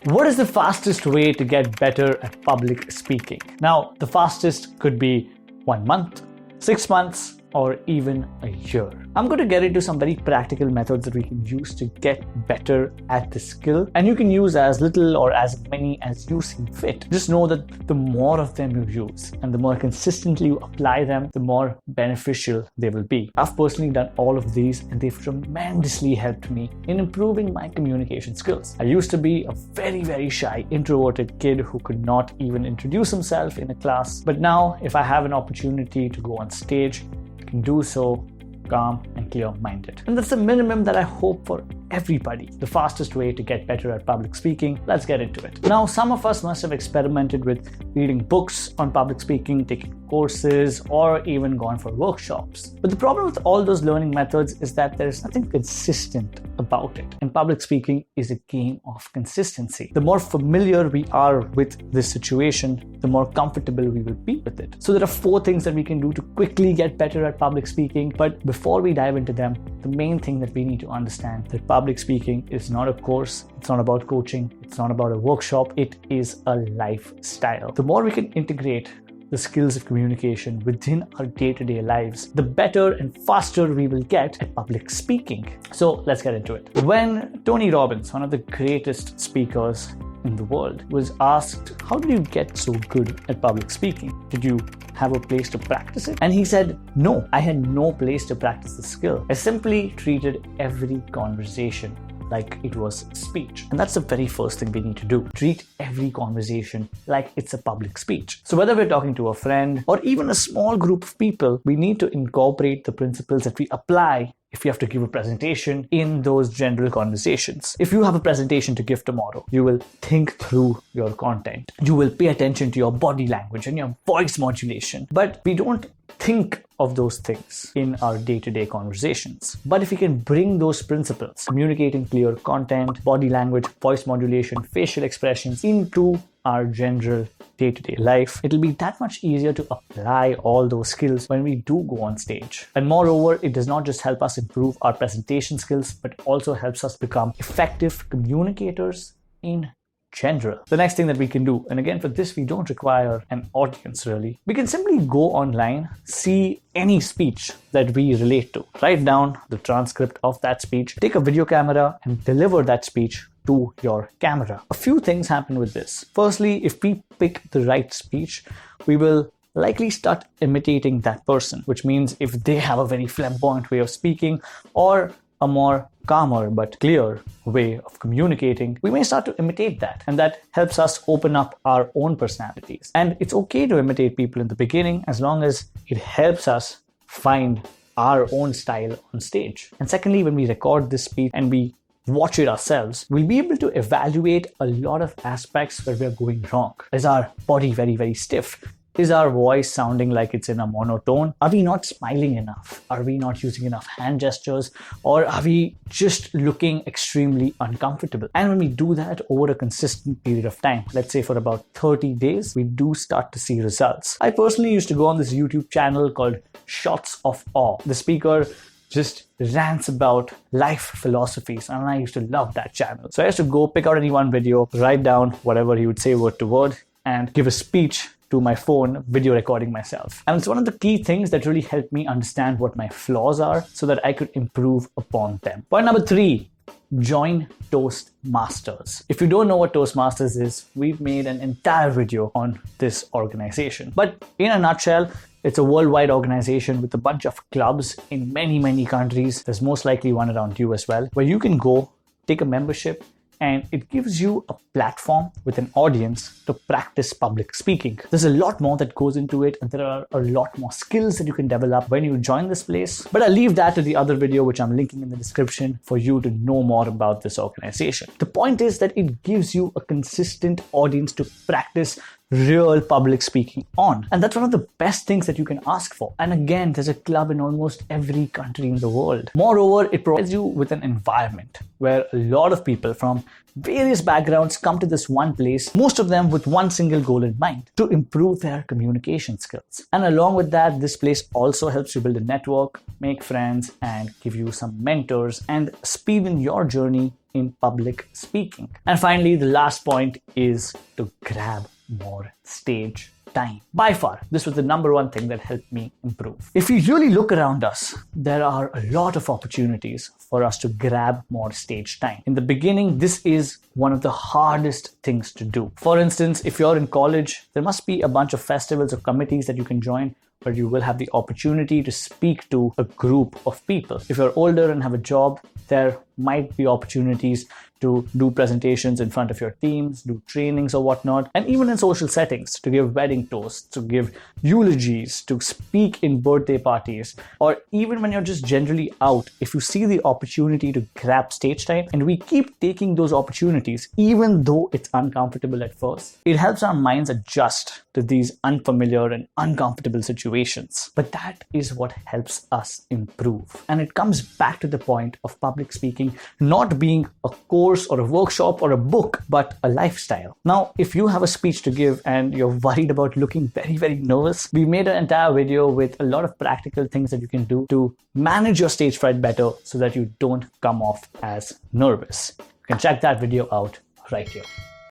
What is the fastest way to get better at public speaking? Now, the fastest could be 1 month, 6 months, or even a year. I'm going to get into some very practical methods that we can use to get better at this skill, and you can use as little or as many as you see fit. Just know that the more of them you use and the more consistently you apply them, the more beneficial they will be. I've personally done all of these and they've tremendously helped me in improving my communication skills. I used to be a very shy, introverted kid who could not even introduce himself in a class, but now if I have an opportunity to go on stage, can do so calm and clear-minded. And that's the minimum that I hope for everybody. The fastest way to get better at public speaking. Let's get into it. Now, some of us must have experimented with reading books on public speaking, taking courses, or even gone for workshops. But the problem with all those learning methods is that there's nothing consistent about it. And public speaking is a game of consistency. The more familiar we are with this situation, the more comfortable we will be with it. So there are 4 things that we can do to quickly get better at public speaking. But before we dive into them, the main thing that we need to understand that public speaking is not a course, it's not about coaching, it's not about a workshop, it is a lifestyle. The more we can integrate the skills of communication within our day-to-day lives, the better and faster we will get at public speaking. So let's get into it. When Tony Robbins, one of the greatest speakers in the world, was asked, how did you get so good at public speaking? Did you have a place to practice it? And he said, no, I had no place to practice the skill. I simply treated every conversation like it was speech. And that's the very first thing we need to do. Treat every conversation like it's a public speech. So whether we're talking to a friend or even a small group of people, we need to incorporate the principles that we apply if you have to give a presentation in those general conversations. If you have a presentation to give tomorrow, you will think through your content. You will pay attention to your body language and your voice modulation. But we don't think of those things in our day-to-day conversations. But if we can bring those principles, communicating clear content, body language, voice modulation, facial expressions into our general day-to-day life, it'll be that much easier to apply all those skills when we do go on stage. And moreover, it does not just help us improve our presentation skills, but also helps us become effective communicators in general. The next thing that we can do, and again for this we don't require an audience really, we can simply go online, see any speech that we relate to, write down the transcript of that speech, take a video camera and deliver that speech to your camera. A few things happen with this. Firstly, if we pick the right speech, we will likely start imitating that person, which means if they have a very flamboyant way of speaking or a more calmer but clear way of communicating, we may start to imitate that, and that helps us open up our own personalities. And it's okay to imitate people in the beginning as long as it helps us find our own style on stage. And secondly, when we record this speech and we watch it ourselves, we'll be able to evaluate a lot of aspects where we're going wrong. Is our body very stiff? Is our voice sounding like it's in a monotone? Are we not smiling enough? Are we not using enough hand gestures? Or are we just looking extremely uncomfortable? And when we do that over a consistent period of time, let's say for about 30 days, we do start to see results. I personally used to go on this YouTube channel called Shots of Awe. The speaker just rants about life philosophies, and I used to love that channel. So I used to go pick out any one video, write down whatever he would say word to word, and give a speech to my phone, video recording myself. And it's one of the key things that really helped me understand what my flaws are so that I could improve upon them. Point number 3, join Toastmasters. If you don't know what Toastmasters is, we've made an entire video on this organization. But in a nutshell, it's a worldwide organization with a bunch of clubs in many countries. There's most likely one around you as well, where you can go, take a membership, and it gives you a platform with an audience to practice public speaking. There's a lot more that goes into it, and there are a lot more skills that you can develop when you join this place. But I'll leave that to the other video, which I'm linking in the description, for you to know more about this organization. The point is that it gives you a consistent audience to practice real public speaking on. And that's one of the best things that you can ask for. And again, there's a club in almost every country in the world. Moreover, it provides you with an environment where a lot of people from various backgrounds come to this one place, most of them with one single goal in mind: to improve their communication skills. And along with that, this place also helps you build a network, make friends, and give you some mentors and speed in your journey in public speaking. And finally, the last point is to grab more stage time. By far, this was the number one thing that helped me improve. If we really look around us, there are a lot of opportunities for us to grab more stage time. In the beginning, this is one of the hardest things to do. For instance, if you're in college, there must be a bunch of festivals or committees that you can join where you will have the opportunity to speak to a group of people. If you're older and have a job, there might be opportunities to do presentations in front of your teams, do trainings or whatnot, and even in social settings, to give wedding toasts, to give eulogies, to speak in birthday parties, or even when you're just generally out, if you see the opportunity to grab stage time, and we keep taking those opportunities, even though it's uncomfortable at first, it helps our minds adjust to these unfamiliar and uncomfortable situations. But that is what helps us improve. And it comes back to the point of public speaking not being a course or a workshop or a book, but a lifestyle. Now, if you have a speech to give and you're worried about looking very, very nervous, we made an entire video with a lot of practical things that you can do to manage your stage fright better so that you don't come off as nervous. You can check that video out right here.